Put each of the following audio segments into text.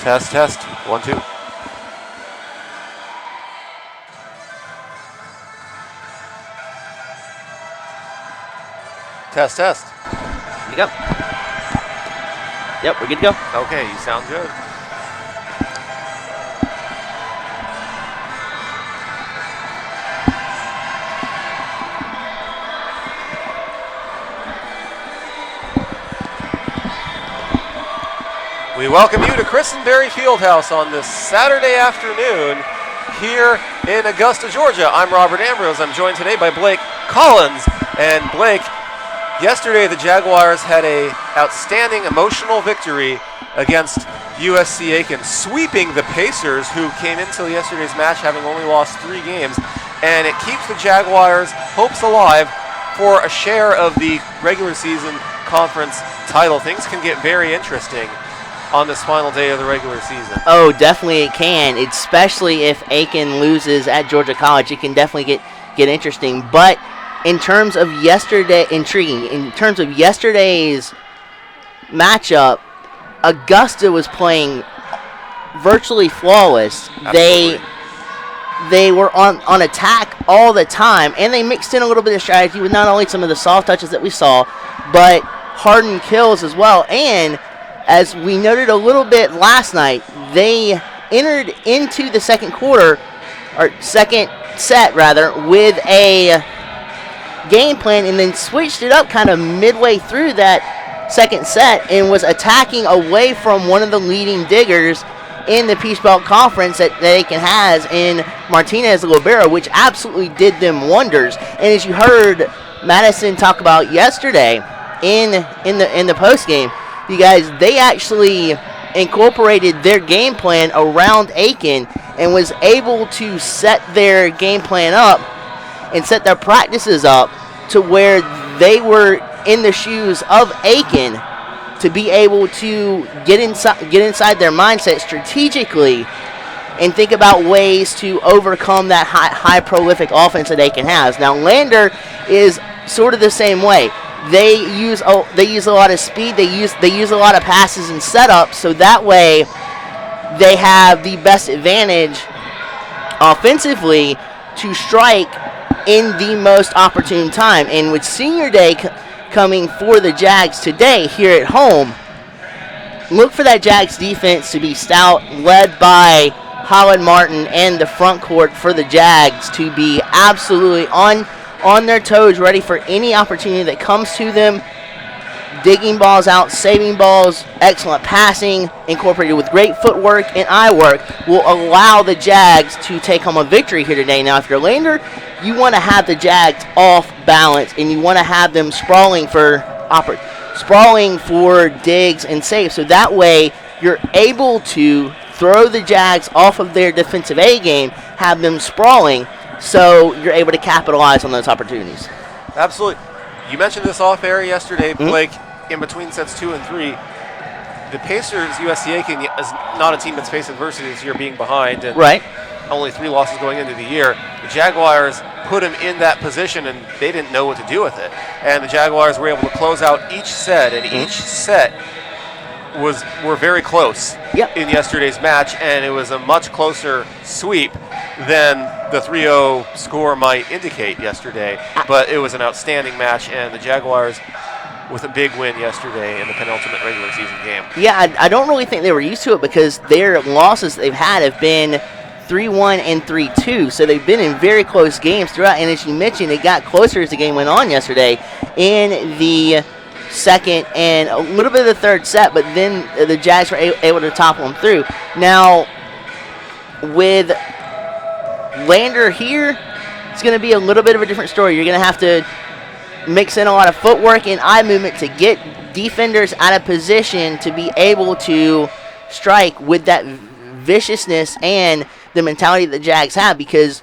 Test, test. 1, 2. Test, test. You go. Yep, we're good to go. Okay, you sound good. We welcome you to Christenberry Fieldhouse on this Saturday afternoon here in Augusta, Georgia. I'm Robert Ambrose. I'm joined today by Blake Collins. And Blake, yesterday the Jaguars had an outstanding emotional victory against USC Aiken, sweeping the Pacers, who came into yesterday's match having only lost 3 games. And it keeps the Jaguars' hopes alive for a share of the regular season conference title. Things can get very interesting on this final day of the regular season. Oh, definitely it can, especially if Aiken loses at Georgia College. It can definitely get interesting. But in terms of yesterday's matchup, Augusta was playing virtually flawless. Absolutely. They were on attack all the time, and they mixed in a little bit of strategy with not only some of the soft touches that we saw, but hardened kills as well. And as we noted a little bit last night, they entered into the second set with a game plan and then switched it up kind of midway through that second set and was attacking away from one of the leading diggers in the Peach Belt Conference that Aiken has in Martinez Libero, which absolutely did them wonders. And as you heard Madison talk about yesterday in the post game, you guys, they actually incorporated their game plan around Aiken and was able to set their game plan up and set their practices up to where they were in the shoes of Aiken to be able to get inside their mindset strategically and think about ways to overcome that high prolific offense that Aiken has. Now, Lander is sort of the same way. They use a lot of speed. They use a lot of passes and setups, so that way they have the best advantage offensively to strike in the most opportune time. And with Senior Day coming for the Jags today here at home, look for that Jags defense to be stout, led by Holland Martin, and the front court for the Jags to be absolutely on their toes, ready for any opportunity that comes to them, digging balls out, saving balls, excellent passing, incorporated with great footwork and eye work, will allow the Jags to take home a victory here today. Now, if you're Lander, you want to have the Jags off balance, and you want to have them sprawling for digs and saves, so that way you're able to throw the Jags off of their defensive A game, have them sprawling, so you're able to capitalize on those opportunities. Absolutely. You mentioned this off air yesterday, Blake, in between sets 2 and 3. The Pacers, USC Aiken, is not a team that's faced adversity this year, being behind, and right. Only 3 losses going into the year. The Jaguars put them in that position, and they didn't know what to do with it. And the Jaguars were able to close out each set, and each set were very close in yesterday's match, and it was a much closer sweep than the 3-0 score might indicate yesterday. But it was an outstanding match, and the Jaguars with a big win yesterday in the penultimate regular season game. Yeah, I don't really think they were used to it because their losses they've had have been 3-1 and 3-2, so they've been in very close games throughout. And as you mentioned, it got closer as the game went on yesterday in the second and a little bit of the third set, but then the Jags were able to topple them through. Now, with Lander here, it's going to be a little bit of a different story. You're going to have to mix in a lot of footwork and eye movement to get defenders out of position to be able to strike with that viciousness and the mentality that the Jags have, because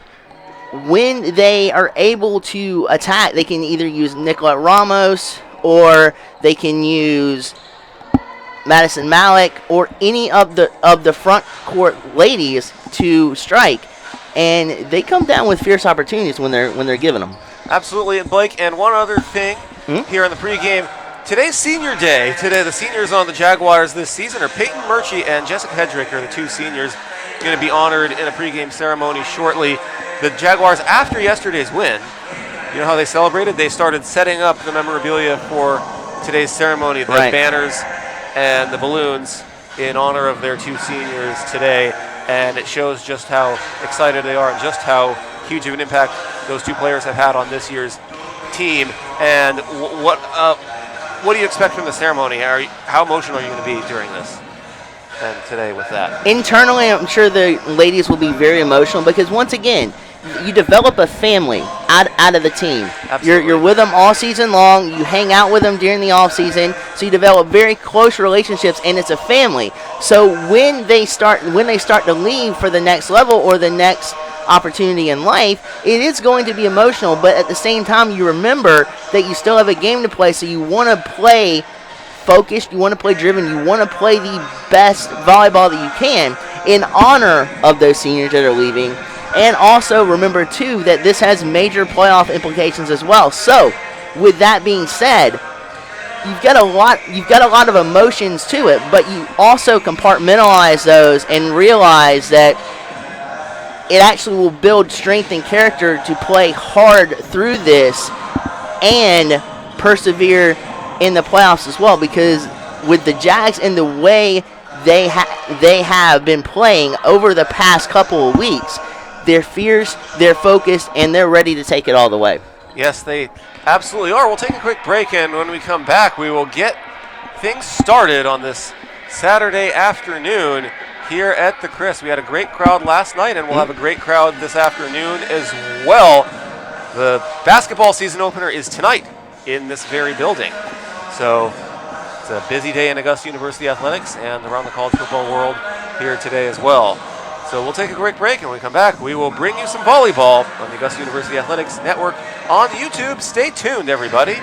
when they are able to attack, they can either use Nicolette Ramos or they can use Madison Malik or any of the front court ladies to strike, and they come down with fierce opportunities when they're given them. Absolutely. And Blake, and one other thing here in the pregame, today's senior day. Today, the seniors on the Jaguars this season are Peyton Murchie and Jessica Hedrick are the two seniors going to be honored in a pregame ceremony shortly. The Jaguars, after yesterday's win, you know how they celebrated? They started setting up the memorabilia for today's ceremony, the banners and the balloons in honor of their two seniors today. And it shows just how excited they are and just how huge of an impact those two players have had on this year's team. And what do you expect from the ceremony? How emotional are you going to be during this and today with that? Internally, I'm sure the ladies will be very emotional because, once again, you develop a family out of the team. You're with them all season long. You hang out with them during the off season, so you develop very close relationships, and it's a family. So when they start to leave for the next level or the next opportunity in life, it is going to be emotional. But at the same time, you remember that you still have a game to play, so you want to play focused, you want to play driven, you want to play the best volleyball that you can in honor of those seniors that are leaving. And also remember too that this has major playoff implications as well. So, with that being said, you've got a lot of emotions to it, but you also compartmentalize those and realize that it actually will build strength and character to play hard through this and persevere in the playoffs as well, because with the Jags and the way they have been playing over the past couple of weeks, they're fierce, they're focused, and they're ready to take it all the way. Yes, they absolutely are. We'll take a quick break, and when we come back, we will get things started on this Saturday afternoon here at the Chris. We had a great crowd last night, and we'll have a great crowd this afternoon as well. The basketball season opener is tonight in this very building. So it's a busy day in Augusta University athletics and around the college football world here today as well. So we'll take a quick break, and when we come back, we will bring you some volleyball on the Augusta University Athletics Network on YouTube. Stay tuned, everybody.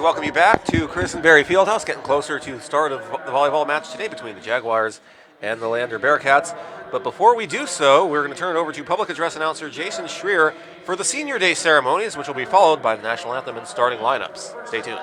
welcome you back to Christenberry Fieldhouse, getting closer to the start of the volleyball match today between the Jaguars and the Lander Bearcats. But before we do so, we're going to turn it over to public address announcer Jason Schreier for the Senior Day ceremonies, which will be followed by the national anthem and starting lineups. Stay tuned.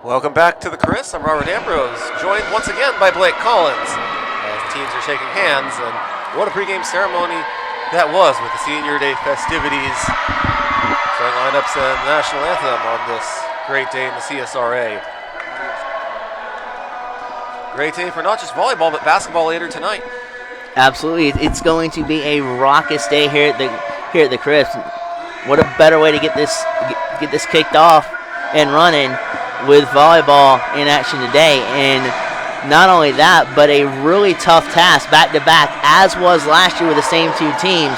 Welcome back to the Chris. I'm Robert Ambrose, joined once again by Blake Collins as the teams are shaking hands. And what a pregame ceremony that was with the Senior Day festivities, starting lineups and the national anthem on this great day in the CSRA. Great day for not just volleyball but basketball later tonight. Absolutely, it's going to be a raucous day here at the Chris. What a better way to get this kicked off and running with volleyball in action today. And not only that, but a really tough task back to back, as was last year with the same two teams.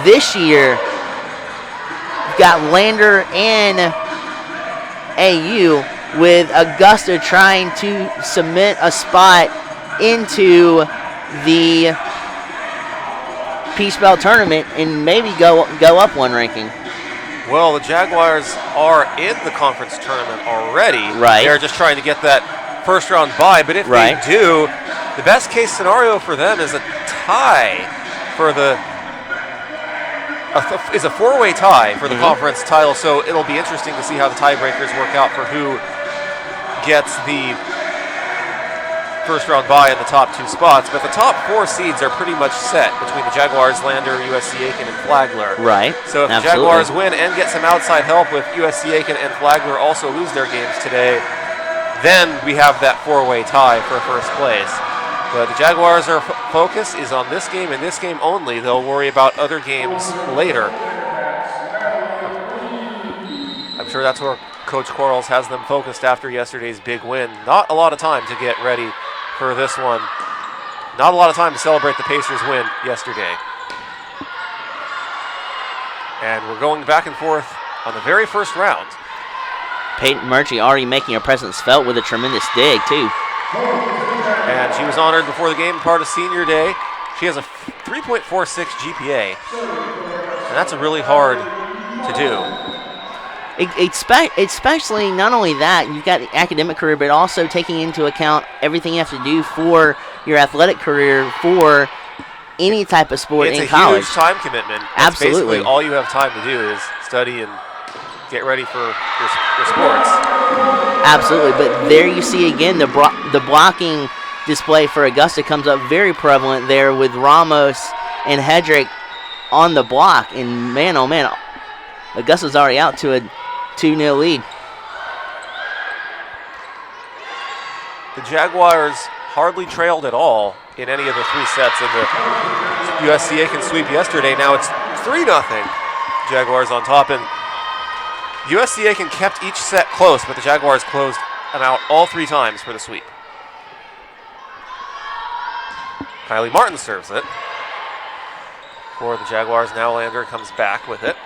This year, you've got Lander and AU, with Augusta trying to cement a spot into the Peach Belt tournament and maybe go up one ranking. Well, the Jaguars are in the conference tournament already. Right. They're just trying to get that first round bye. But if they do, the best case scenario for them is a tie for is a four-way tie for the conference title. So it'll be interesting to see how the tiebreakers work out for who gets the first round bye in the top two spots. But the top four seeds are pretty much set between the Jaguars, Lander, USC Aiken, and Flagler. Right. So if the Jaguars win and get some outside help with USC Aiken and Flagler also lose their games today, then we have that four-way tie for first place. But the Jaguars' focus is on this game and this game only. They'll worry about other games later. I'm sure that's where Coach Quarles has them focused after yesterday's big win. Not a lot of time to get ready for this one. Not a lot of time to celebrate the Pacers' win yesterday. And we're going back and forth on the very first round. Peyton Murchie already making her presence felt with a tremendous dig, too. And she was honored before the game, part of Senior Day. She has a 3.46 GPA. And that's really hard to do. Especially not only that, you've got the academic career, but also taking into account everything you have to do for your athletic career for any type of sport in college. It's a huge time commitment. Absolutely. Basically, all you have time to do is study and get ready for your sports. Absolutely, but there you see again the blocking display for Augusta comes up very prevalent there with Ramos and Hedrick on the block. And man, oh man, Augusta's already out to a 2-0 lead. The Jaguars hardly trailed at all in any of the three sets of the USC Aiken sweep yesterday. Now it's 3-0. Jaguars on top, and USC Aiken kept each set close, but the Jaguars closed them out all three times for the sweep. Kylie Martin serves it for the Jaguars. Now Lander comes back with it.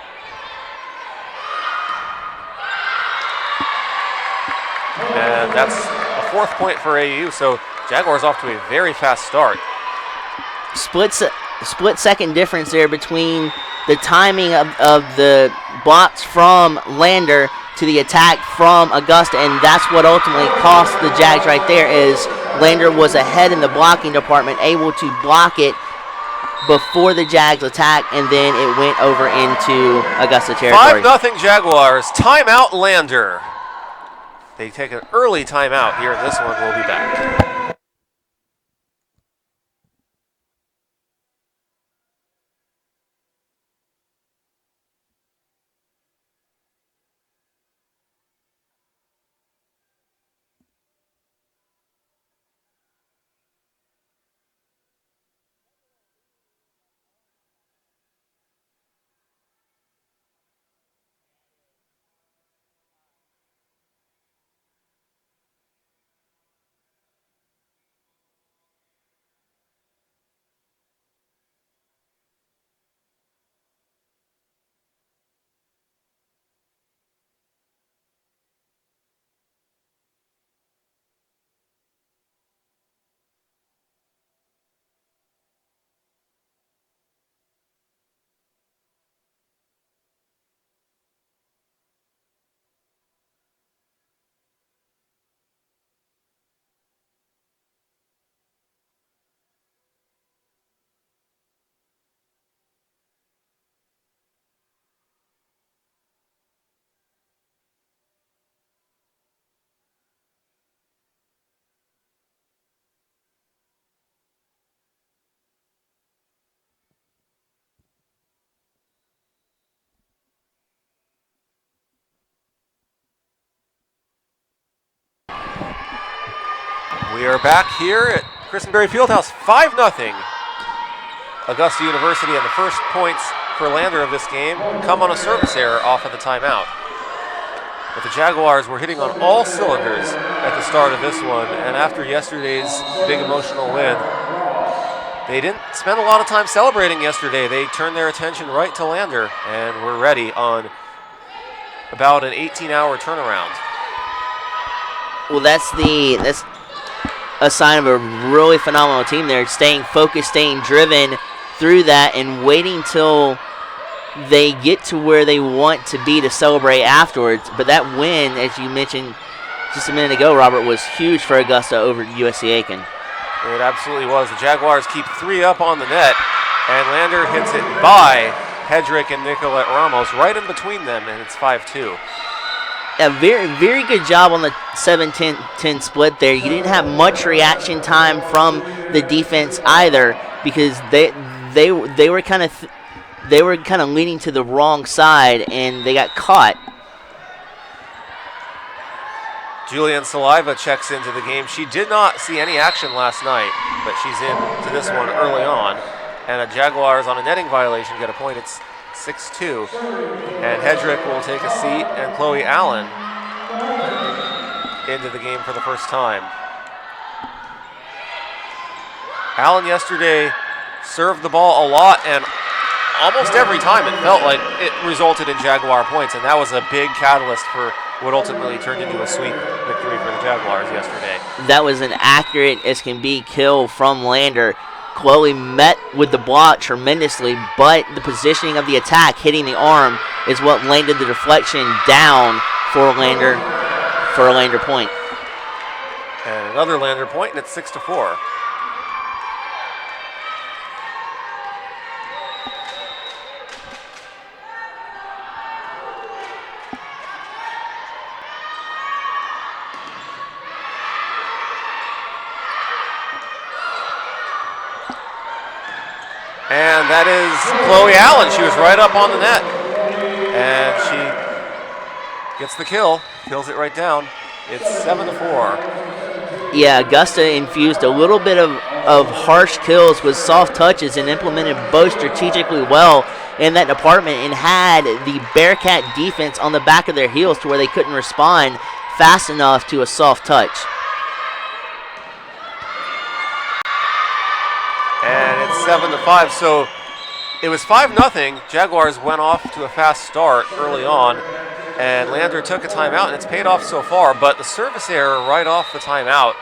And that's a fourth point for AU, so Jaguars off to a very fast start. Split second difference there between the timing of the blocks from Lander to the attack from Augusta, and that's what ultimately cost the Jags right there, is Lander was ahead in the blocking department, able to block it before the Jags attack, and then it went over into Augusta territory. 5-0 Jaguars. Timeout Lander. They take an early timeout here in this one. We'll be back. We are back here at Christenberry Fieldhouse, 5-0. Augusta University, and the first points for Lander of this game come on a service error off of the timeout. But the Jaguars were hitting on all cylinders at the start of this one, and after yesterday's big emotional win, they didn't spend a lot of time celebrating yesterday. They turned their attention right to Lander, and were ready on about an 18-hour turnaround. Well, that's a sign of a really phenomenal team there, staying focused, staying driven through that, and waiting till they get to where they want to be to celebrate afterwards. But that win, as you mentioned just a minute ago, Robert, was huge for Augusta over USC Aiken. It absolutely was. The Jaguars keep 3 up on the net, and Lander hits it by Hedrick and Nicolette Ramos right in between them, and it's 5-2. A very, very good job on the 7-10 split there. You didn't have much reaction time from the defense either, because they were kind of leaning to the wrong side, and they got caught. Julian Saliva checks into the game. She did not see any action last night, but she's into this one early on. And the Jaguars on a netting violation get a point. It's 6-2. And Hedrick will take a seat, and Chloe Allen into the game for the first time. Allen yesterday served the ball a lot, and almost every time it felt like it resulted in Jaguar points, and that was a big catalyst for what ultimately turned into a sweep victory for the Jaguars yesterday. That was an accurate as can be kill from Lander. Chloe met with the block tremendously, but the positioning of the attack, hitting the arm, is what landed the deflection down for a Lander point. And another Lander point, and it's 6-4. And that is Chloe Allen. She was right up on the net. And she gets the kill, kills it right down. It's 7-4. Yeah, Augusta infused a little bit of harsh kills with soft touches and implemented both strategically well in that department, and had the Bearcat defense on the back of their heels to where they couldn't respond fast enough to a soft touch. And it's 7-5, so it was 5-0. Jaguars went off to a fast start early on, and Lander took a timeout, and it's paid off so far, but the service error right off the timeout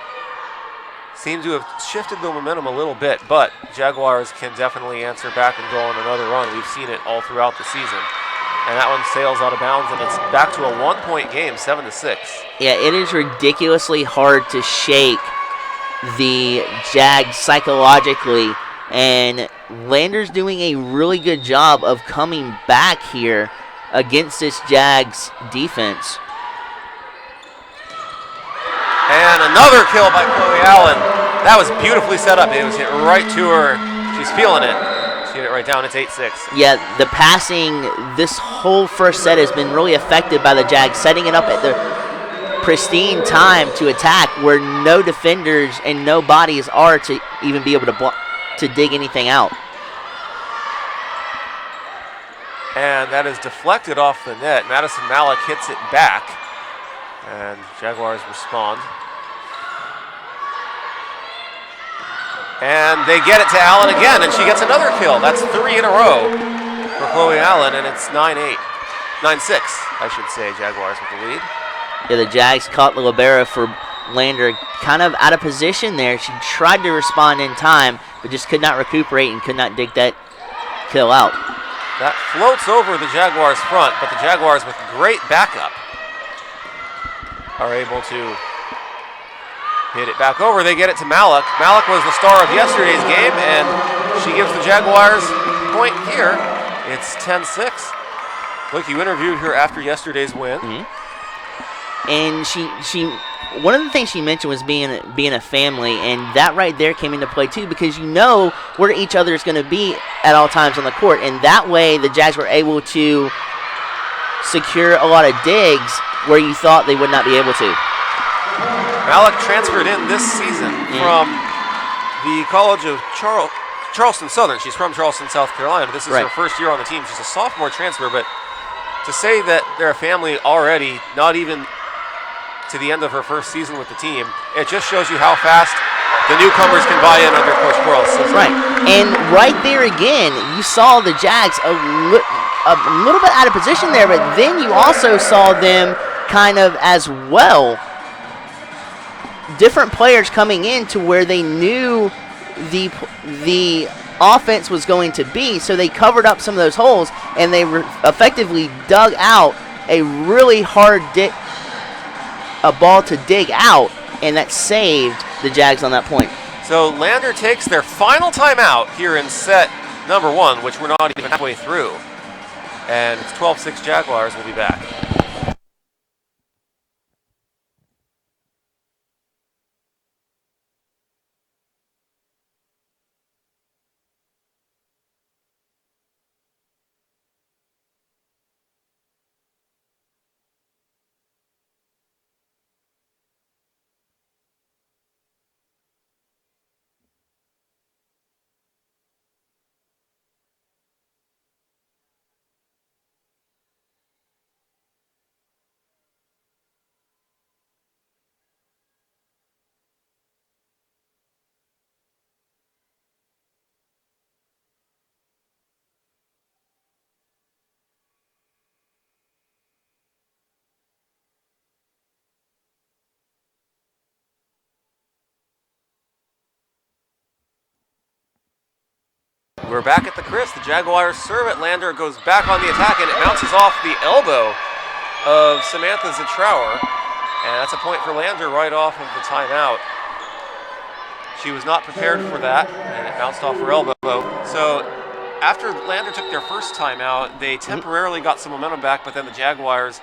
seemed to have shifted the momentum a little bit, but Jaguars can definitely answer back and go on another run. We've seen it all throughout the season. And that one sails out of bounds, and it's back to a 1-point game, 7-6. Yeah, it is ridiculously hard to shake the Jags psychologically, and Lander's doing a really good job of coming back here against this Jags defense. And another kill by Chloe Allen. That was beautifully set up. It was hit right to her. She's feeling it. She hit it right down. It's 8-6. Yeah, the passing this whole first set has been really affected by the Jags, setting it up at the pristine time to attack where no defenders and no bodies are to even be able to dig anything out. And that is deflected off the net. Madison Malik hits it back, and Jaguars respond. And they get it to Allen again, and she gets another kill. That's 3 in a row for Chloe Allen, and it's 9-8. 9-6, I should say, Jaguars with the lead. Yeah, the Jags caught the libero for Lander kind of out of position there. She tried to respond in time, but just could not recuperate and could not dig that kill out. That floats over the Jaguars' front, but the Jaguars, with great backup, are able to hit it back over. They get it to Malik. Malik was the star of yesterday's game, and she gives the Jaguars a point here. It's 10-6. Look, you interviewed her after yesterday's win. Mm-hmm. And she one of the things she mentioned was being a family, and that right there came into play too, because you know where each other is going to be at all times on the court, and that way the Jags were able to secure a lot of digs where you thought they would not be able to. Malik transferred in this season from the College of Charleston Southern. She's from Charleston, South Carolina. This is her first year on the team. She's a sophomore transfer, but to say that they're a family already, not even to the end of her first season with the team, it just shows you how fast the newcomers can buy in under Coach Quarles' system. Right, and right there again, you saw the Jags a little bit out of position there, but then you also saw them kind of as well, different players coming in to where they knew the offense was going to be, so they covered up some of those holes, and they effectively dug out a really hard ball to dig out, and that saved the Jags on that point. So Lander takes their final timeout here in set number 1, which we're not even halfway through, and it's 12-6 Jaguars. Will be back. We're back at the Chris. The Jaguars serve it. Lander goes back on the attack, and it bounces off the elbow of Samantha Zitrower. And that's a point for Lander right off of the timeout. She was not prepared for that, and it bounced off her elbow. So after Lander took their first timeout, they temporarily got some momentum back, but then the Jaguars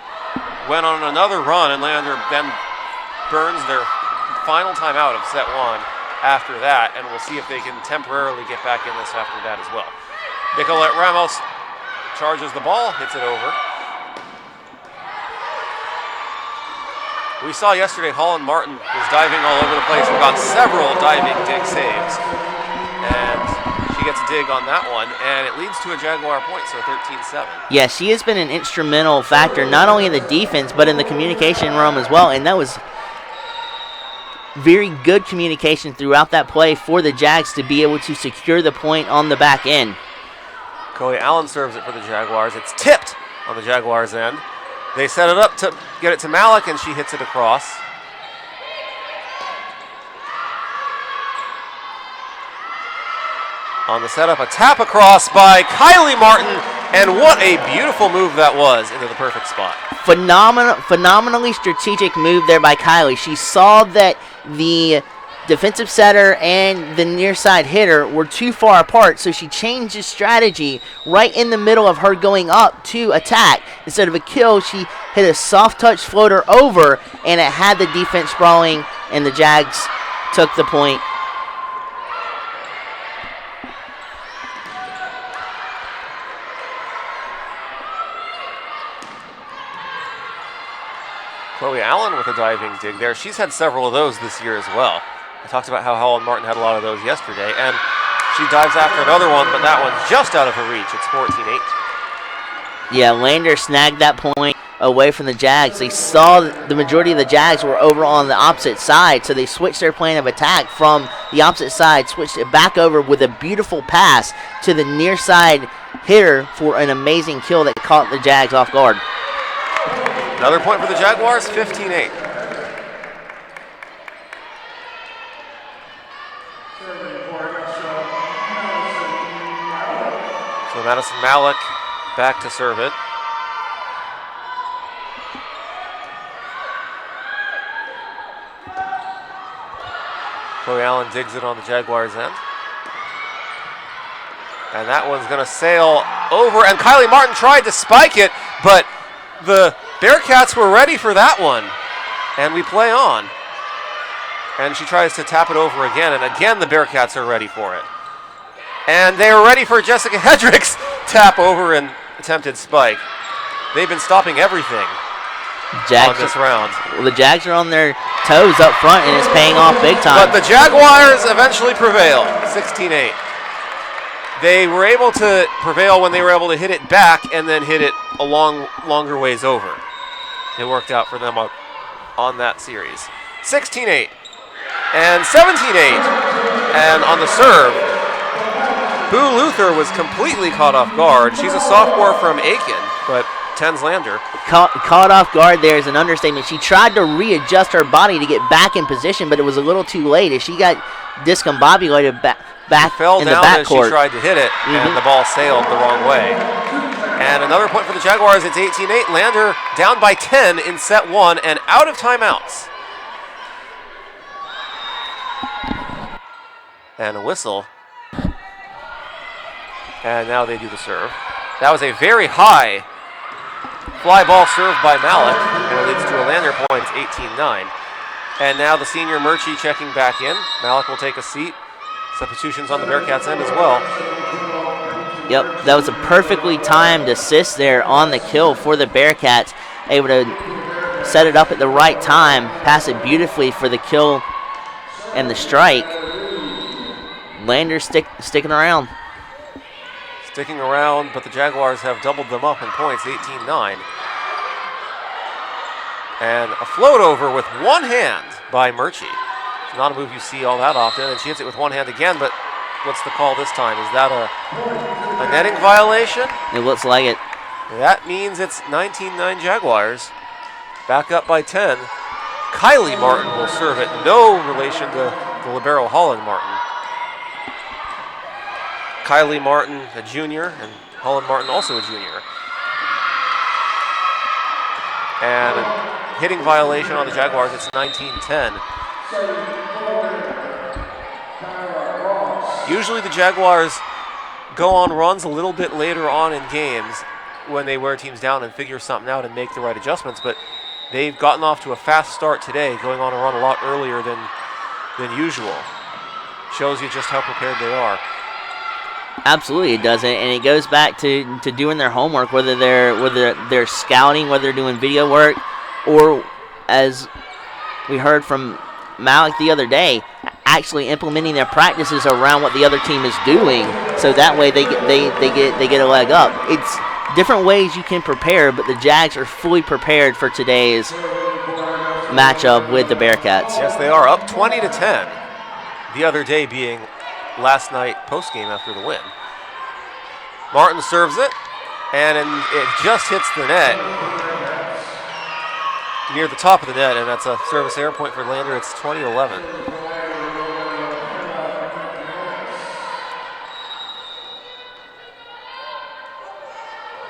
went on another run, and Lander then burns their final timeout of set 1 after that, and we'll see if they can temporarily get back in this after that as well. Nicolette Ramos charges the ball, hits it over. We saw yesterday Holland Martin was diving all over the place and got several diving dig saves. And she gets a dig on that one, and it leads to a Jaguar point, so 13-7. Yeah, she has been an instrumental factor, not only in the defense, but in the communication realm as well, and that was very good communication throughout that play for the Jags to be able to secure the point on the back end. Chloe Allen serves it for the Jaguars. It's tipped on the Jaguars' end. They set it up to get it to Malik, and she hits it across. On the setup, a tap across by Kylie Martin, and what a beautiful move that was into the perfect spot. Phenomenally strategic move there by Kylie. She saw that the defensive setter and the near side hitter were too far apart, so she changed the strategy right in the middle of her going up to attack. Instead of a kill, she hit a soft touch floater over, and it had the defense sprawling, and the Jags took the point. Chloe Allen with a diving dig there. She's had several of those this year as well. I talked about how Holland Martin had a lot of those yesterday, and she dives after another one, but that one's just out of her reach. It's 14-8. Yeah, Lander snagged that point away from the Jags. They saw the majority of the Jags were over on the opposite side, so they switched their plan of attack from the opposite side, switched it back over with a beautiful pass to the near side hitter for an amazing kill that caught the Jags off guard. Another point for the Jaguars, 15-8. So Madison Malik back to serve it. Chloe Allen digs it on the Jaguars' end. And that one's going to sail over, and Kylie Martin tried to spike it, but the Bearcats were ready for that one, and we play on. And she tries to tap it over again, and again the Bearcats are ready for it. And they are ready for Jessica Hedrick's tap over and attempted spike. They've been stopping everything. on this round. Well, the Jags are on their toes up front, and it's paying off big time. But the Jaguars eventually prevailed, 16-8. They were able to prevail when they were able to hit it back and then hit it a longer ways over. It worked out for them on that series. 16-8 and 17-8. And on the serve, Boo Luther was completely caught off guard. She's a sophomore from Aiken, but tens Lander. Caught off guard there is an understatement. She tried to readjust her body to get back in position, but it was a little too late as she got discombobulated back fell in the down as she backcourt. tried to hit it, and the ball sailed the wrong way. And another point for the Jaguars. It's 18-8. Lander down by 10 in set one and out of timeouts. And a whistle. And now they do the serve. That was a very high fly ball served by Malik, and it leads to a Lander point. It's 18-9. And now the senior Murchie checking back in. Malik will take a seat. Substitutions on the Bearcats end as well. Yep, that was a perfectly timed assist there on the kill for the Bearcats. Able to set it up at the right time, pass it beautifully for the kill and the strike. Lander sticking around. Sticking around, but the Jaguars have doubled them up in points, 18-9. And a float over with one hand by Murchie. It's not a move you see all that often, and she hits it with one hand again, but what's the call this time? Is that a netting violation? It looks like it. That means it's 19-9 Jaguars. Back up by 10. Kylie Martin will serve it. No relation to the libero Holland Martin. Kylie Martin, a junior, and Holland Martin also a junior. And a hitting violation on the Jaguars. It's 19-10. Usually the Jaguars go on runs a little bit later on in games when they wear teams down and figure something out and make the right adjustments, but they've gotten off to a fast start today, going on a run a lot earlier than usual. Shows you just how prepared they are. Absolutely, it does, and it goes back to doing their homework, whether they're scouting, whether they're doing video work, or as we heard from Malik the other day, actually implementing their practices around what the other team is doing, so that way they get a leg up. It's different ways you can prepare, but the Jags are fully prepared for today's matchup with the Bearcats. Yes, they are up 20-10. The other day being last night postgame after the win. Martin serves it, and it just hits the net near the top of the net, and that's a service error point for Lander. It's 20-11.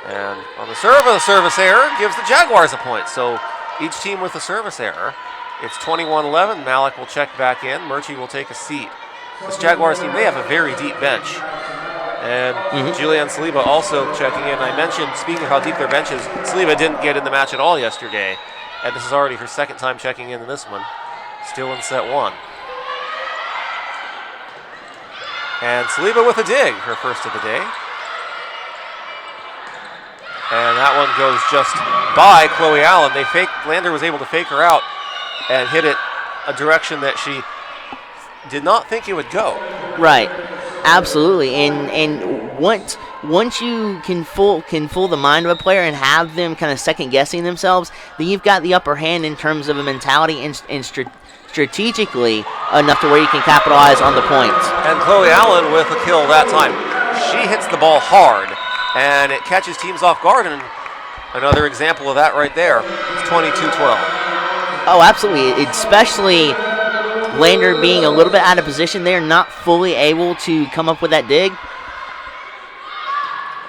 And on the serve, a service error gives the Jaguars a point. So each team with a service error. It's 21-11. Malik will check back in. Murchie will take a seat. This Jaguars team, they have a very deep bench. And Julianne Saliba also checking in. I mentioned, speaking of how deep their bench is, Saliba didn't get in the match at all yesterday. And this is already her second time checking in this one. Still in set one. And Saliba with a dig, her first of the day. And that one goes just by Chloe Allen. Lander was able to fake her out and hit it a direction that she did not think it would go. Right, absolutely. And once you can fool the mind of a player and have them kind of second guessing themselves, then you've got the upper hand in terms of a mentality and strategically enough to where you can capitalize on the points. And Chloe Allen with a kill that time. She hits the ball hard, and it catches teams off guard, and another example of that right there. It's 22-12. Oh, absolutely, especially Lander being a little bit out of position there, not fully able to come up with that dig.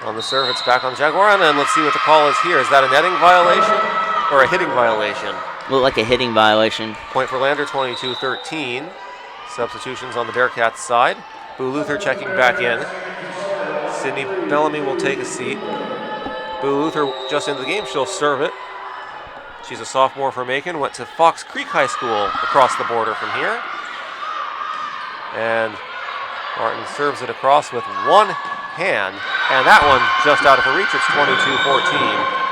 On the serve, it's back on Jaguar, and let's see what the call is here. Is that a netting violation or a hitting violation? Looked like a hitting violation. Point for Lander, 22-13. Substitutions on the Bearcats side. Boo Luther checking back in. Sydney Bellamy will take a seat. Boo Luther just into the game. She'll serve it. She's a sophomore from Macon. Went to Fox Creek High School across the border from here. And Martin serves it across with one hand. And that one just out of her reach. It's 22-14.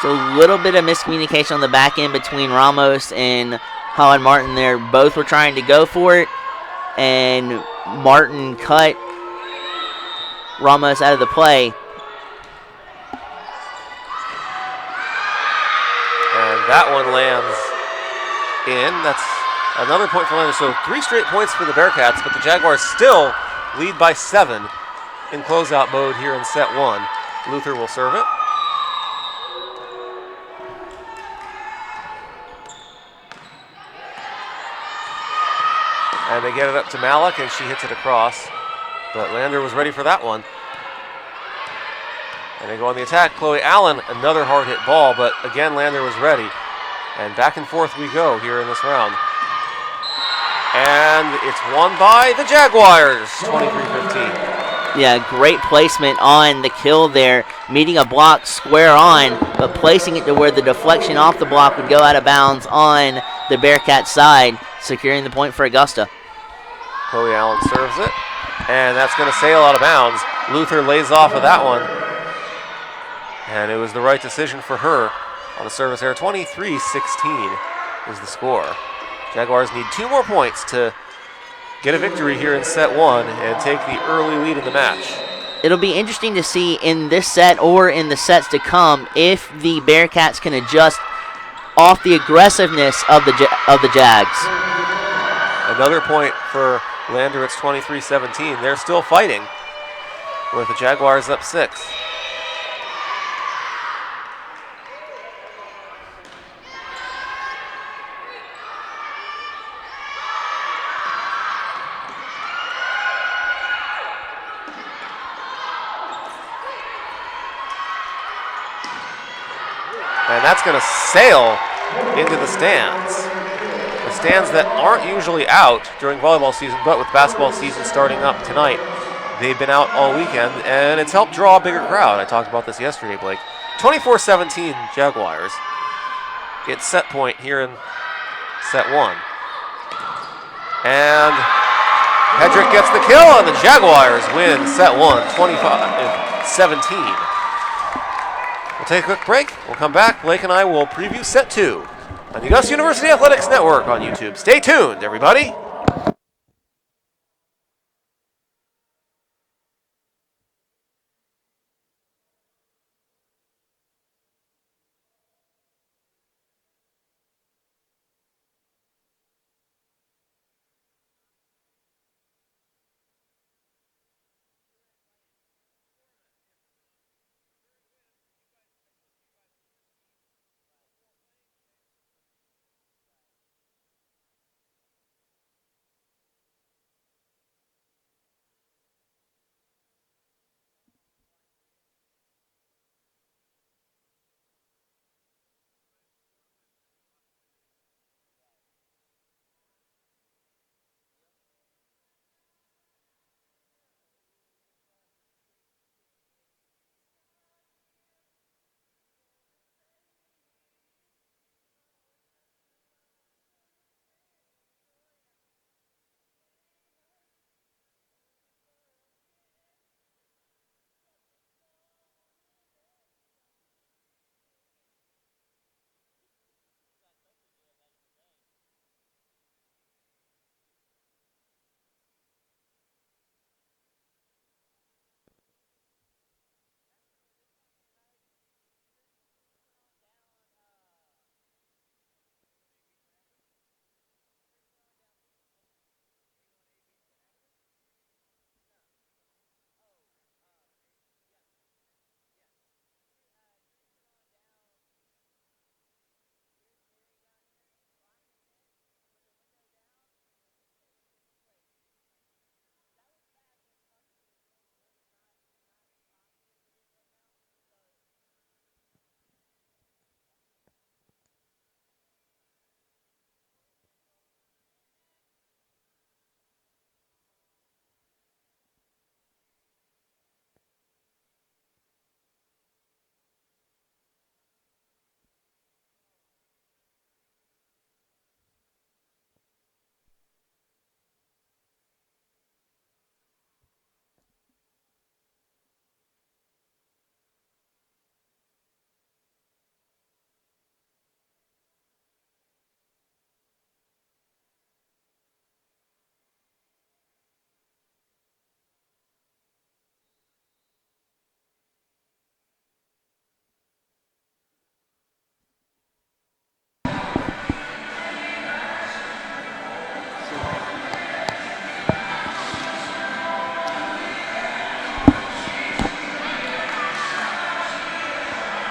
Just a little bit of miscommunication on the back end between Ramos and Holland Martin there. Both were trying to go for it, and Martin cut Ramos out of the play. And that one lands in. That's another point for Lander. So 3 straight points for the Bearcats, but the Jaguars still lead by 7 in closeout mode here in set 1. Luther will serve it. And they get it up to Malik, and she hits it across. But Lander was ready for that one. And they go on the attack. Chloe Allen, another hard hit ball, but again, Lander was ready. And back and forth we go here in this round. And it's won by the Jaguars, 23-15. Yeah, great placement on the kill there, meeting a block square on, but placing it to where the deflection off the block would go out of bounds on the Bearcat side, securing the point for Augusta. Chloe Allen serves it, and that's going to sail out of bounds. Luther lays off of that one, and it was the right decision for her on the service error. 23-16 is the score. Jaguars need 2 more points to get a victory here in set 1 and take the early lead in the match. It'll be interesting to see in this set or in the sets to come if the Bearcats can adjust off the aggressiveness of the Jags. Another point for Lander. It's 23-17. They're still fighting with the Jaguars up 6. And that's going to sail into the stands. The stands that aren't usually out during volleyball season, but with basketball season starting up tonight, they've been out all weekend, and it's helped draw a bigger crowd. I talked about this yesterday, Blake. 24-17 Jaguars. It's set point here in set 1. And Hedrick gets the kill, and the Jaguars win set 1, 25-17. We'll take a quick break. We'll come back. Blake and I will preview set 2 on the Augusta University Athletics Network on YouTube. Stay tuned, everybody.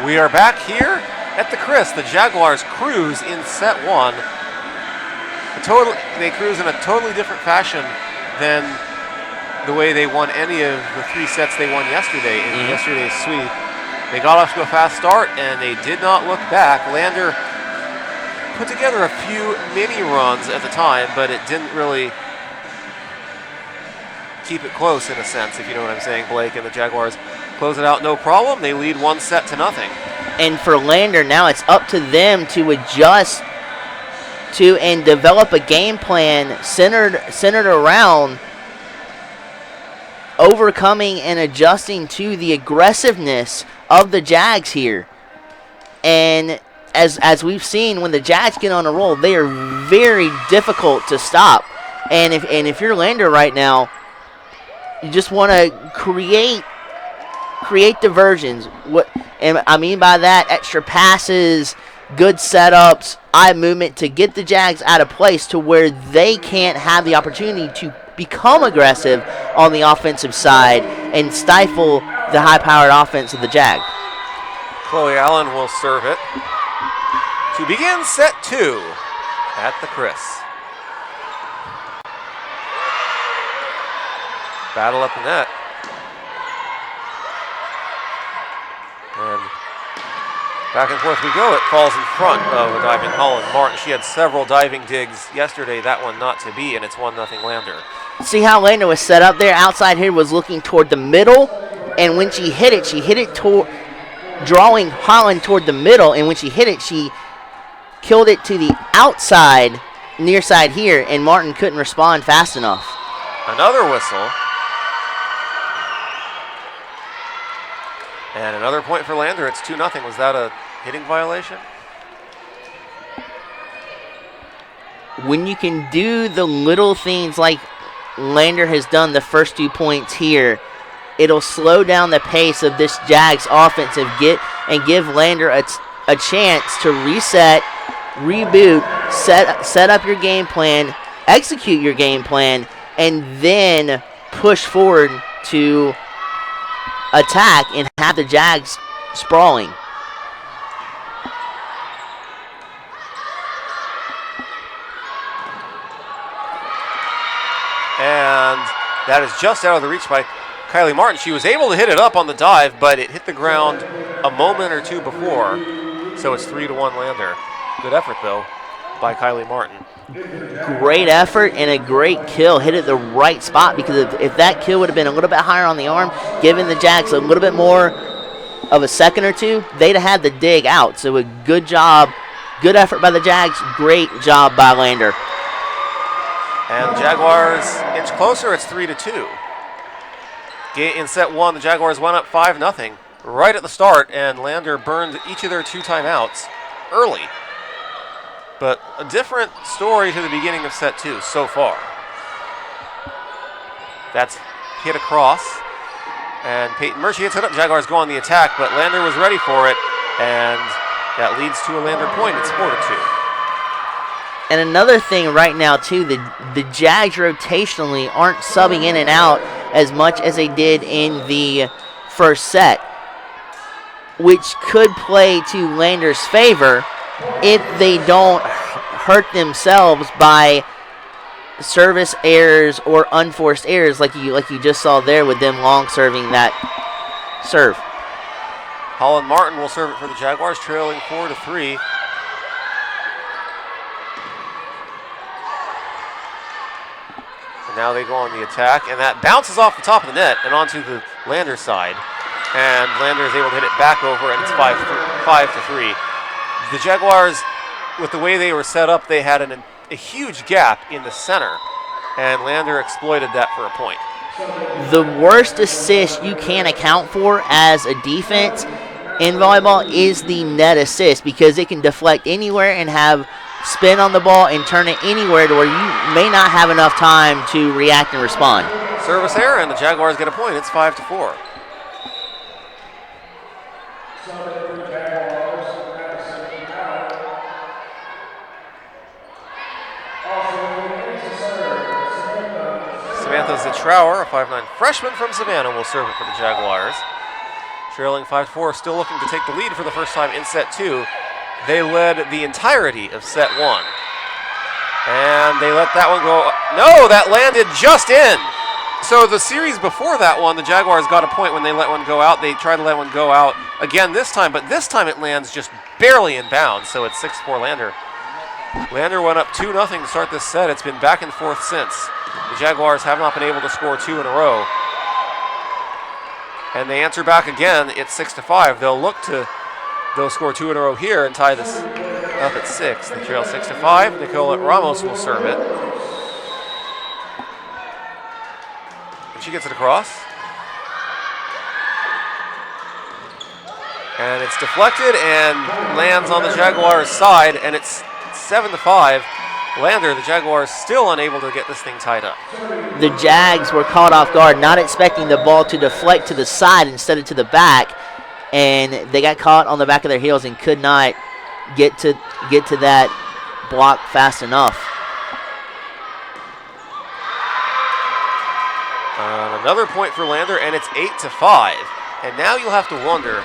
We are back here at the Chris. The Jaguars cruise in set one. They cruise in a totally different fashion than the way they won any of the 3 sets they won yesterday in yesterday's sweep. They got off to a fast start, and they did not look back. Lander put together a few mini runs at the time, but it didn't really keep it close in a sense, if you know what I'm saying, Blake. And the Jaguars close it out no problem. They lead 1-0. And for Lander, now it's up to them to adjust to and develop a game plan centered around overcoming and adjusting to the aggressiveness of the Jags here. And as we've seen, when the Jags get on a roll, they are very difficult to stop. And if you're Lander right now, you just want to create diversions. What and I mean by that, extra passes, good setups, eye movement to get the Jags out of place to where they can't have the opportunity to become aggressive on the offensive side and stifle the high-powered offense of the Jags. Chloe Allen will serve it to begin set 2 at the Chris. Battle at the net. And back and forth we go. It falls in front of a diving Holland Martin. She had several diving digs yesterday. That one not to be, and it's 1-0 Lander. See how Lander was set up there? Outside here was looking toward the middle, and when she hit it toward, drawing Holland toward the middle, and when she hit it, she killed it to the outside, near side here, and Martin couldn't respond fast enough. Another whistle. And another point for Lander. It's 2-0. Was that a hitting violation? When you can do the little things like Lander has done the first 2 points here, it'll slow down the pace of this Jags offense and give Lander a chance to reset, reboot, set up your game plan, execute your game plan, and then push forward to attack and have the Jags sprawling. And that is just out of the reach by Kylie Martin. She was able to hit it up on the dive, but it hit the ground a moment or two before. So it's 3-1 Lander. Good effort, though, by Kylie Martin. Great effort and a great kill. Hit it the right spot, because if that kill would have been a little bit higher on the arm, giving the Jags a little bit more of a second or two, they'd have had the dig out. So a good job, good effort by the Jags, great job by Lander. And the Jaguars inch closer. It's 3-2. In set 1, the Jaguars went up 5-0 right at the start, and Lander burned each of their 2 timeouts early. But a different story to the beginning of set 2 so far. That's hit across, and Peyton Murchie hits it up. Jaguars go on the attack, but Lander was ready for it, and that leads to a Lander point. It's 4-2. And another thing right now, too, the Jags rotationally aren't subbing in and out as much as they did in the first set, which could play to Lander's favor if they don't hurt themselves by service errors or unforced errors like you just saw there with them long serving that serve. Holland Martin will serve it for the Jaguars, trailing 4-3. And now they go on the attack, and that bounces off the top of the net and onto the Lander side. And Lander is able to hit it back over, and it's 5-3. The Jaguars, with the way they were set up, they had a huge gap in the center, and Lander exploited that for a point. The worst assist you can account for as a defense in volleyball is the net assist, because it can deflect anywhere and have spin on the ball and turn it anywhere to where you may not have enough time to react and respond. Service error, and the Jaguars get a point. It's 5-4. Samantha Zitrower, a 5'9" freshman from Savannah, will serve it for the Jaguars. trailing 5-4, still looking to take the lead for the first time in set 2. They led the entirety of set 1. And they let that one go. No, that landed just in. So the series before that one, the Jaguars got a point when they let one go out. They tried to let one go out again this time, but this time it lands just barely in bounds, so it's 6-4 Lander. Lander went up 2-0 to start this set. It's been back and forth since. The Jaguars have not been able to score 2 in a row. And they answer back again. It's 6-5. They'll score 2 in a row here and tie this up at 6. They trail 6-5. Nicola Ramos will serve it. And she gets it across. And it's deflected and lands on the Jaguars' side, and it's 7-5. Lander, the Jaguars, still unable to get this thing tied up. The Jags were caught off guard, not expecting the ball to deflect to the side instead of to the back, and they got caught on the back of their heels and could not get to that block fast enough. Another point for Lander, and it's 8-5. And now you'll have to wonder,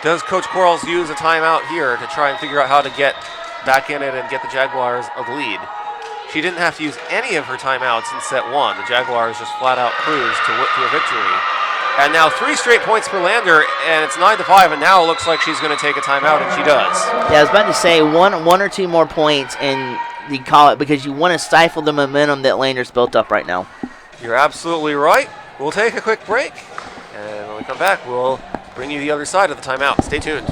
does Coach Quarles use a timeout here to try and figure out how to get back in it and get the Jaguars a lead? She didn't have to use any of her timeouts in set 1. The Jaguars just flat out cruised to a victory. And now 3 straight points for Lander, and it's 9-5, and now it looks like she's going to take a timeout, and she does. Yeah, I was about to say one or two more points, and you call it, because you want to stifle the momentum that Lander's built up right now. You're absolutely right. We'll take a quick break, and when we come back, we'll bring you the other side of the timeout. Stay tuned.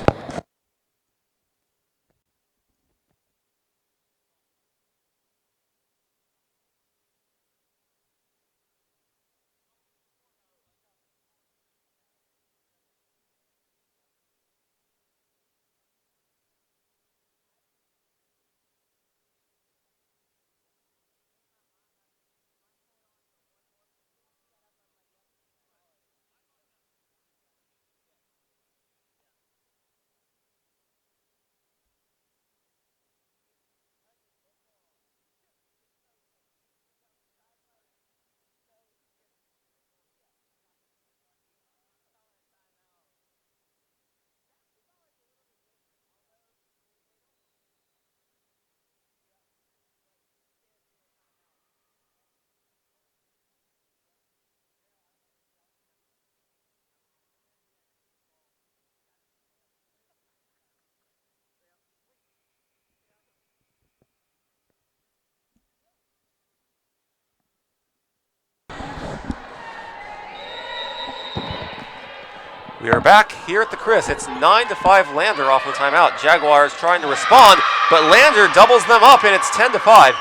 We are back here at the Chris. It's 9-5 Lander off the timeout. Jaguars trying to respond, but Lander doubles them up, and it's 10-5.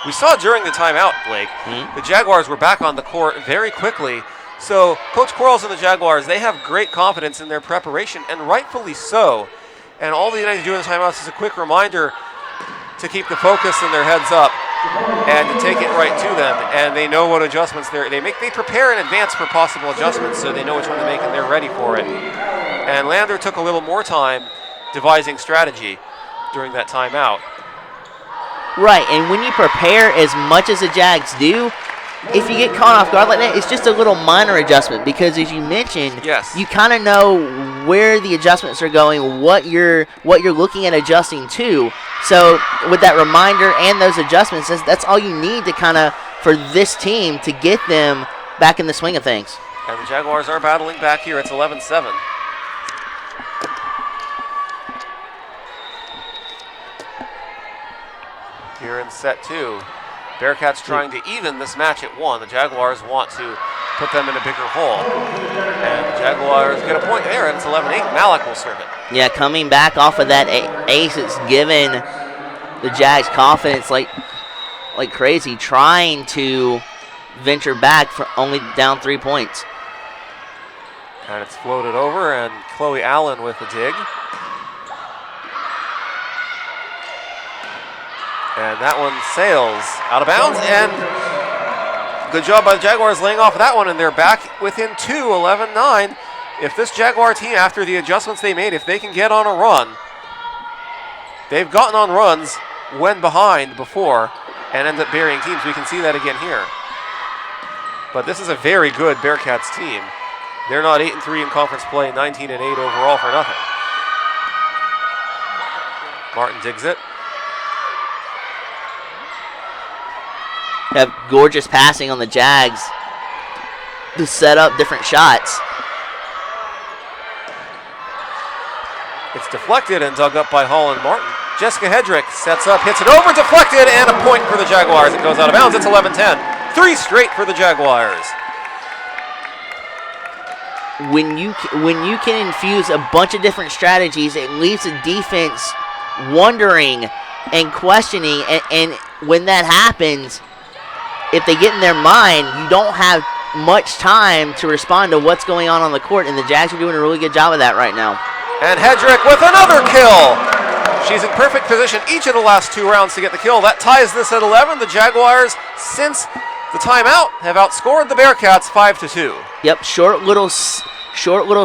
We saw during the timeout, Blake, the Jaguars were back on the court very quickly. So Coach Quarles and the Jaguars, they have great confidence in their preparation, and rightfully so. And all they need to do in the timeouts is a quick reminder to keep the focus and their heads up and to take it right to them. And they know what adjustments they make. They prepare in advance for possible adjustments, so they know which one to make and they're ready for it. And Lander took a little more time devising strategy during that timeout. Right, and when you prepare as much as the Jags do, if you get caught off guard like that, it's just a little minor adjustment because, as you mentioned, you kind of know where the adjustments are going, what you're looking at adjusting to. So with that reminder and those adjustments, that's all you need to kind of for this team to get them back in the swing of things. And the Jaguars are battling back here. It's 11-7. Here in set 2. Bearcats trying to even this match at 1. The Jaguars want to put them in a bigger hole. And the Jaguars get a point there, and it's 11-8. Malik will serve it. Yeah, coming back off of that ace, it's given the Jags confidence like crazy, trying to venture back for only down 3 points. And it's floated over, and Chloe Allen with the dig. And that one sails out of bounds, and good job by the Jaguars laying off that one, and they're back within 2, 11-9. If this Jaguar team, after the adjustments they made, if they can get on a run, they've gotten on runs when behind before and end up burying teams. We can see that again here. But this is a very good Bearcats team. They're not 8-3 in conference play, 19-8 overall for nothing. Martin digs it. Have gorgeous passing on the Jags to set up different shots. It's deflected and dug up by Holland Martin. Jessica Hedrick sets up, hits it over, deflected, and a point for the Jaguars. It goes out of bounds. It's 11-10. 3 straight for the Jaguars. When you can infuse a bunch of different strategies, it leaves the defense wondering and questioning. And when that happens, if they get in their mind, you don't have much time to respond to what's going on the court. And the Jags are doing a really good job of that right now. And Hedrick with another kill. She's in perfect position each of the last 2 rounds to get the kill. That ties this at 11. The Jaguars, since the timeout, have outscored the Bearcats 5-2. Yep, short little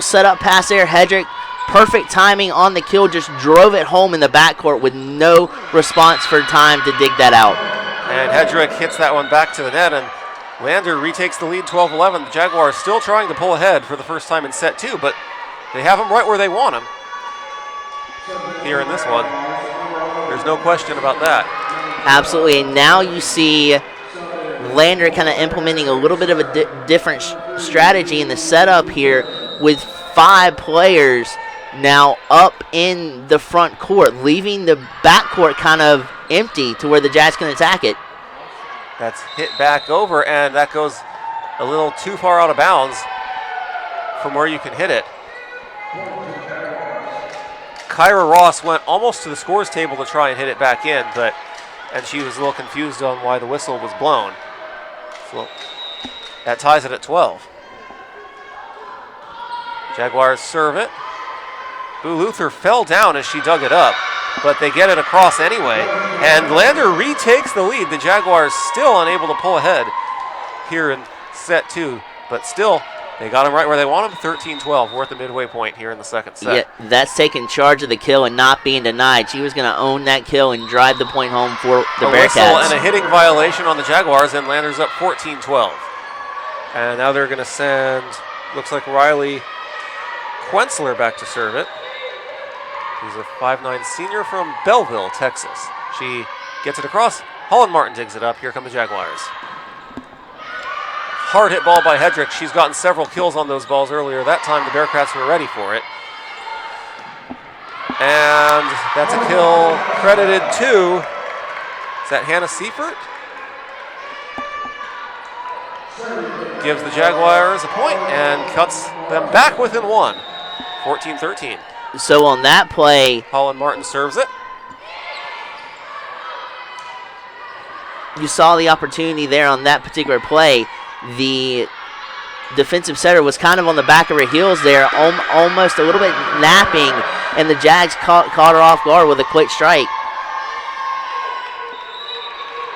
setup pass there. Hedrick, perfect timing on the kill, just drove it home in the backcourt with no response for time to dig that out. And Hedrick hits that one back to the net, and Lander retakes the lead 12-11. The Jaguars still trying to pull ahead for the first time in set 2, but they have them right where they want them. Here in this one, there's no question about that. Absolutely, and now you see Lander kind of implementing a little bit of a different strategy in the setup here with 5 players now up in the front court, leaving the backcourt kind of empty to where the Jazz can attack it. That's hit back over, and that goes a little too far out of bounds from where you can hit it. Kyra Ross went almost to the scores table to try and hit it back in, and she was a little confused on why the whistle was blown. So that ties it at 12. Jaguars serve it. Boo Luther fell down as she dug it up, but they get it across anyway. And Lander retakes the lead. The Jaguars still unable to pull ahead here in set 2, but still they got them right where they want them, 13-12. We're at the midway point here in the second set. Yeah, that's taking charge of the kill and not being denied. She was going to own that kill and drive the point home for the Bearcats. A whistle and a hitting violation on the Jaguars, and Lander's up 14-12. And now they're going to send, looks like Riley Quentzler back to serve it. He's a 5'9" senior from Belleville, Texas. She gets it across. Holland Martin digs it up. Here come the Jaguars. Hard hit ball by Hedrick. She's gotten several kills on those balls earlier. That time the Bearcats were ready for it. And that's a kill credited to, is that Hannah Seifert? Gives the Jaguars a point and cuts them back within 1. 14-13. So on that play, Holland Martin serves it. You saw the opportunity there on that particular play. The defensive setter was kind of on the back of her heels there, almost a little bit napping, and the Jags caught her off guard with a quick strike.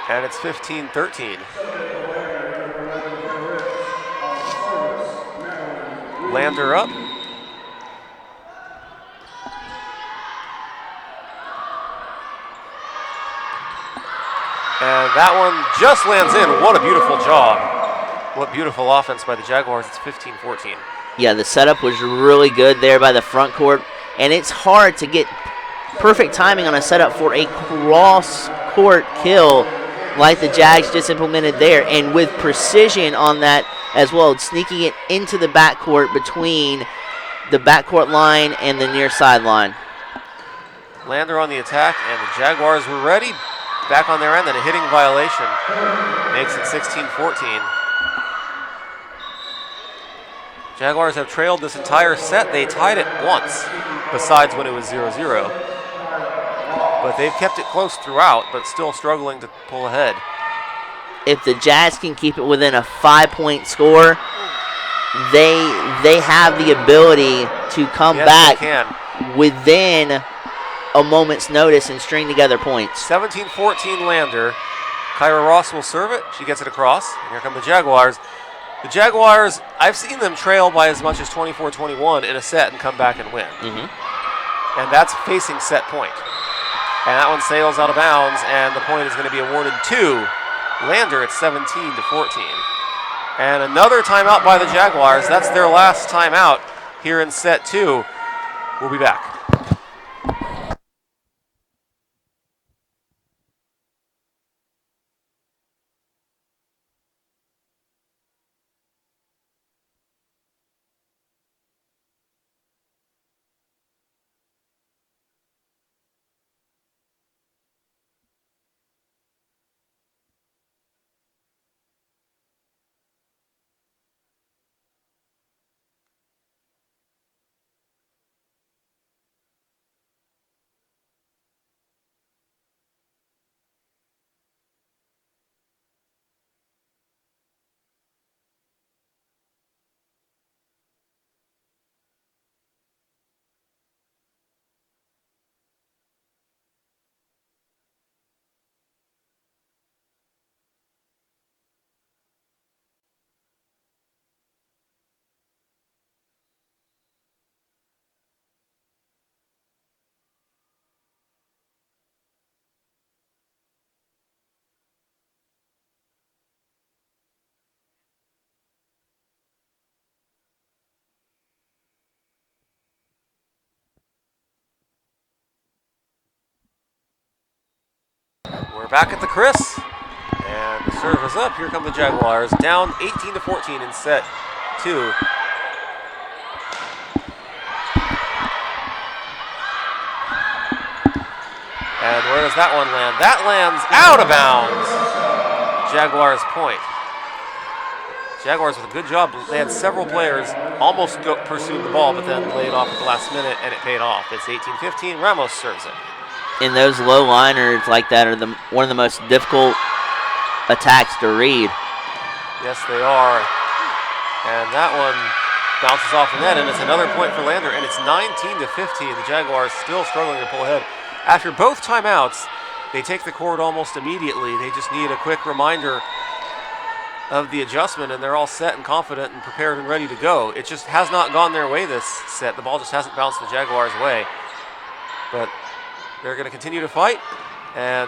And it's 15-13. Lander up. And that one just lands in. What a beautiful job. What beautiful offense by the Jaguars. It's 15-14. Yeah, the setup was really good there by the front court. And it's hard to get perfect timing on a setup for a cross-court kill like the Jags just implemented there. And with precision on that as well, sneaking it into the backcourt between the backcourt line and the near sideline. Lander on the attack, and the Jaguars were ready. Back on their end, and a hitting violation makes it 16-14. Jaguars have trailed this entire set. They tied it once, besides when it was 0-0. But they've kept it close throughout, but still struggling to pull ahead. If the Jazz can keep it within a 5-point score, they have the ability to come back within a moment's notice and string together points. 17-14 Lander. Kyra Ross will serve it. She gets it across. And here come the Jaguars. The Jaguars, I've seen them trail by as much as 24-21 in a set and come back and win. And that's facing set point. And that one sails out of bounds, and the point is going to be awarded to Lander at 17-14. And another timeout by the Jaguars. That's their last timeout here in set 2. We'll be back. We're back at the Chris. And the serve is up. Here come the Jaguars. Down 18-14 in set 2. And where does that one land? That lands out of bounds. Jaguars point. Jaguars with a good job. They had several players almost pursued the ball, but then laid off at the last minute, and it paid off. It's 18-15. Ramos serves it. And those low liners like that are one of the most difficult attacks to read. Yes, they are. And that one bounces off the net, and it's another point for Lander, and it's 19-15. The Jaguars still struggling to pull ahead. After both timeouts, they take the court almost immediately. They just need a quick reminder of the adjustment, and they're all set and confident and prepared and ready to go. It just has not gone their way this set. The ball just hasn't bounced the Jaguars' way. But they're going to continue to fight and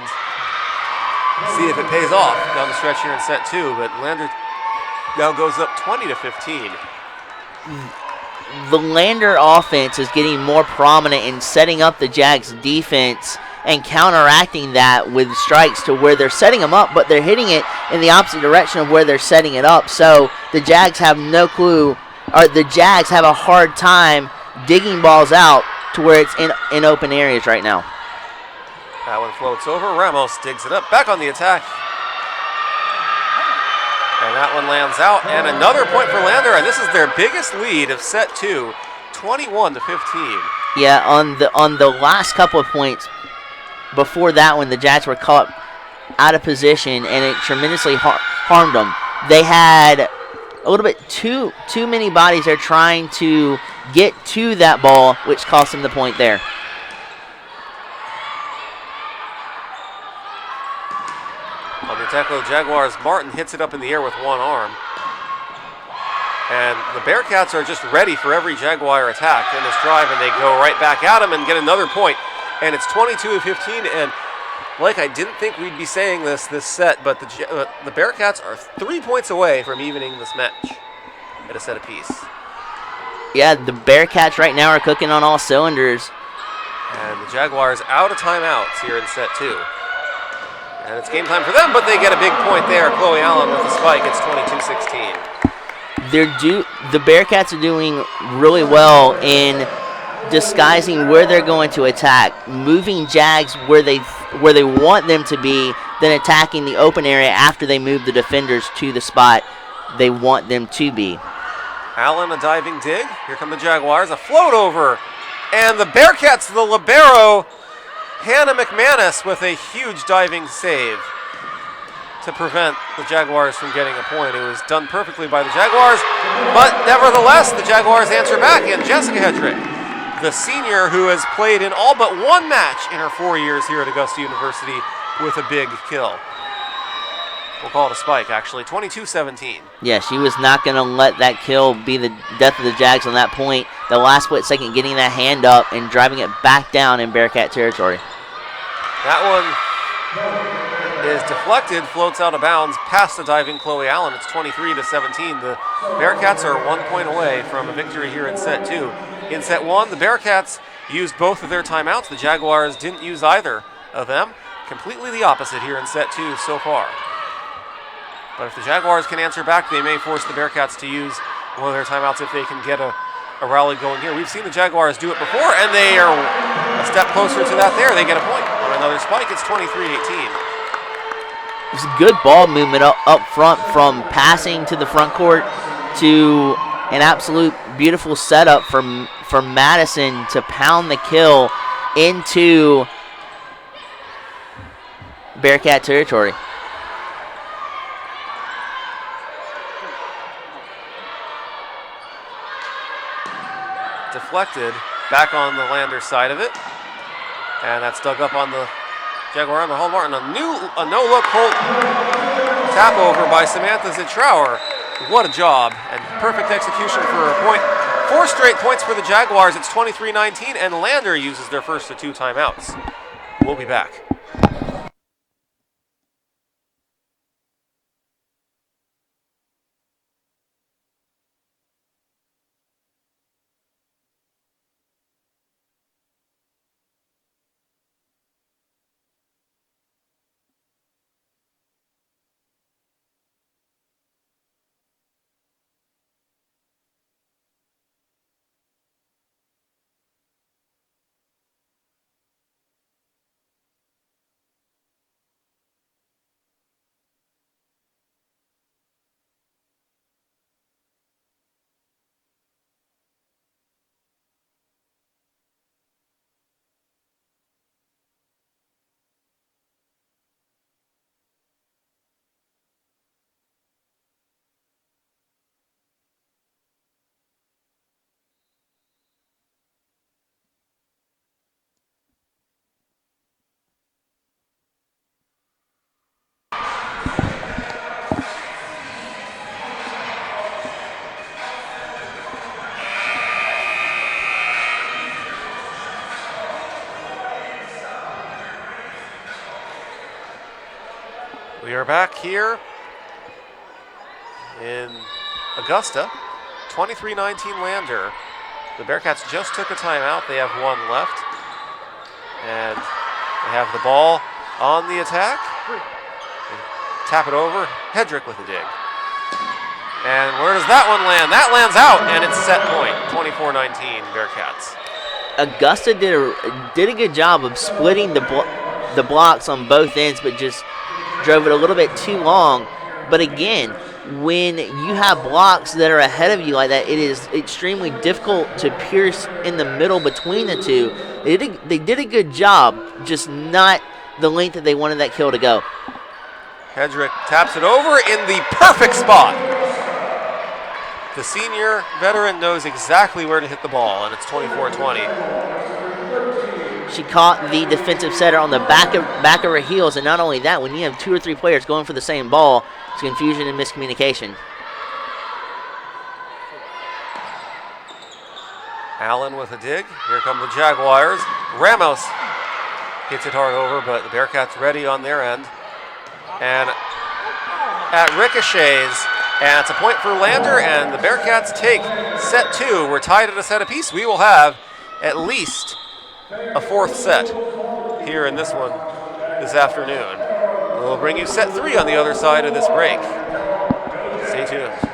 see if it pays off down the stretch here in set 2. But Lander now goes up 20-15. The Lander offense is getting more prominent in setting up the Jags defense and counteracting that with strikes to where they're setting them up, but they're hitting it in the opposite direction of where they're setting it up. So the Jags have no clue, or the Jags have a hard time digging balls out to where it's in open areas right now. That one floats over. Ramos digs it up. Back on the attack. And that one lands out. And another point for Lander. And this is their biggest lead of set 2, 21-15. Yeah, on the last couple of points before that one, the Jats were caught out of position, and it tremendously harmed them. They had a little bit too many bodies there trying to get to that ball, which cost them the point there. On the attack of the Jaguars, Martin hits it up in the air with one arm. And the Bearcats are just ready for every Jaguar attack in this drive, and they go right back at him and get another point. And it's 22-15, and Blake, I didn't think we'd be saying this set, but the Bearcats are 3 points away from evening this match at a set apiece. Yeah, the Bearcats right now are cooking on all cylinders. And the Jaguars out of timeouts here in set 2. And it's game time for them, but they get a big point there. Chloe Allen with the spike. It's 22-16. The Bearcats are doing really well in disguising where they're going to attack, moving Jags where they want them to be, then attacking the open area after they move the defenders to the spot they want them to be. Allen, a diving dig. Here come the Jaguars. A float over. And the Bearcats, the libero, Hannah McManus with a huge diving save to prevent the Jaguars from getting a point. It was done perfectly by the Jaguars, but nevertheless, the Jaguars answer back, and Jessica Hedrick, the senior who has played in all but one match in her 4 years here at Augusta University, with a big kill. We'll call it a spike, actually. 22-17. Yeah, she was not going to let that kill be the death of the Jags on that point. The last split second, getting that hand up and driving it back down in Bearcat territory. That one is deflected, floats out of bounds past the diving Chloe Allen. It's 23-17. The Bearcats are 1 point away from a victory here in set 2. In set 1, the Bearcats used both of their timeouts. The Jaguars didn't use either of them. Completely the opposite here in set 2 so far. But if the Jaguars can answer back, they may force the Bearcats to use one of their timeouts if they can get a rally going here. We've seen the Jaguars do it before, and they are a step closer to that there. They get a point on another spike. It's 23-18. It's a good ball movement up front, from passing to the front court to an absolute beautiful setup from Madison to pound the kill into Bearcat territory. Deflected back on the Lander side of it, and that's dug up on the Jaguar on the Hall Martin. A no-look hold tap over by Samantha Zitrauer. What a job, and perfect execution for a point. 4 straight points for the Jaguars. It's 23-19, and Lander uses their first of 2 timeouts. We'll be back. We are back here in Augusta, 23-19 Lander. The Bearcats just took a timeout. They have 1 left. And they have the ball on the attack. They tap it over. Hedrick with a dig. And where does that one land? That lands out, and it's set point, 24-19 Bearcats. Augusta did a good job of splitting the blocks on both ends, but just drove it a little bit too long. But again, when you have blocks that are ahead of you like that, it is extremely difficult to pierce in the middle between the two. They did a good job, just not the length that they wanted that kill to go. Hedrick taps it over in the perfect spot. The senior veteran knows exactly where to hit the ball, and it's 24-20. She caught the defensive setter on the back of her heels, and not only that, when you have 2 or 3 players going for the same ball, it's confusion and miscommunication. Allen with a dig. Here come the Jaguars. Ramos hits it hard over, but the Bearcats ready on their end. And at ricochets, and it's a point for Lander, and the Bearcats take set 2. We're tied at a set apiece. We will have at least a 4th set here in this one this afternoon. We'll bring you set 3 on the other side of this break. Stay tuned.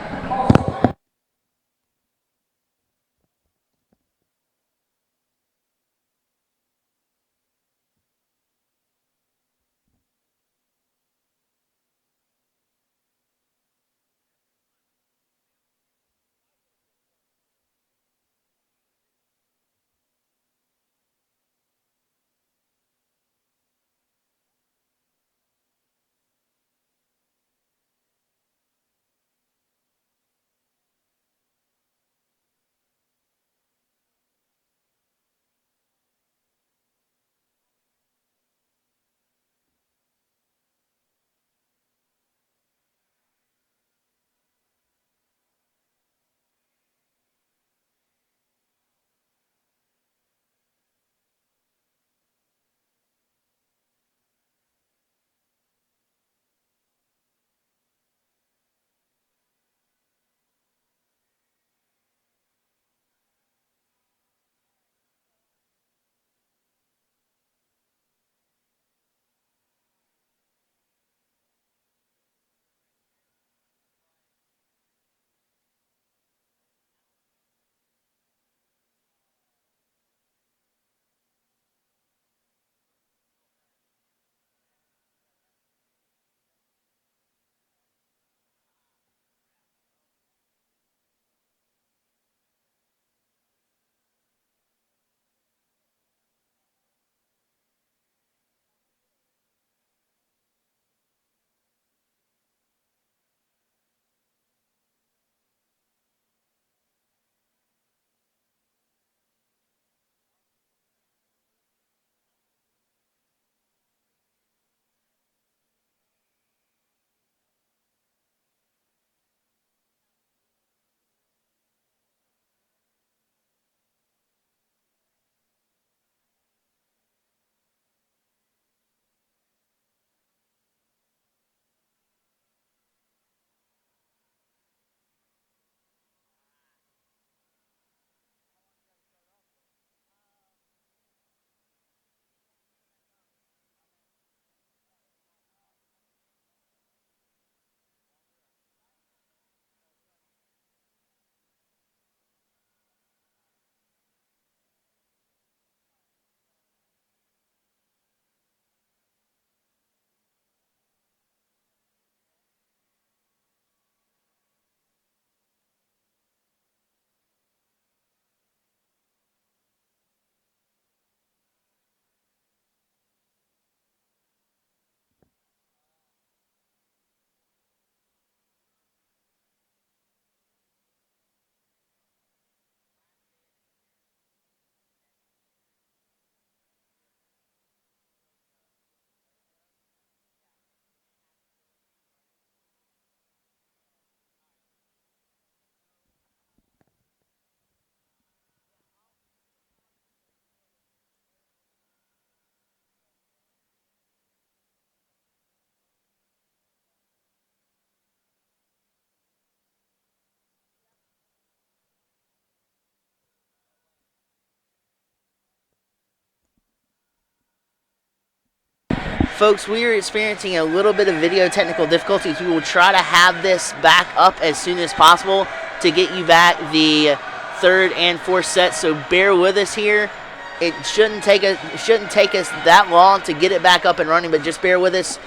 Folks, we are experiencing a little bit of video technical difficulties. We will try to have this back up as soon as possible to get you back the third and fourth sets, so bear with us here. It shouldn't take us that long to get it back up and running, but just bear with us.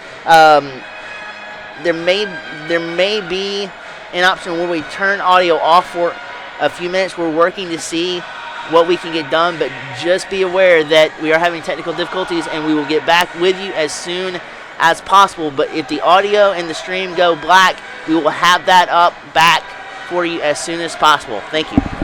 There may be an option where we turn audio off for a few minutes. We're working to see what we can get done, but just be aware that we are having technical difficulties, and we will get back with you as soon as possible. But if the audio and the stream go black, we will have that up back for you as soon as possible. Thank you.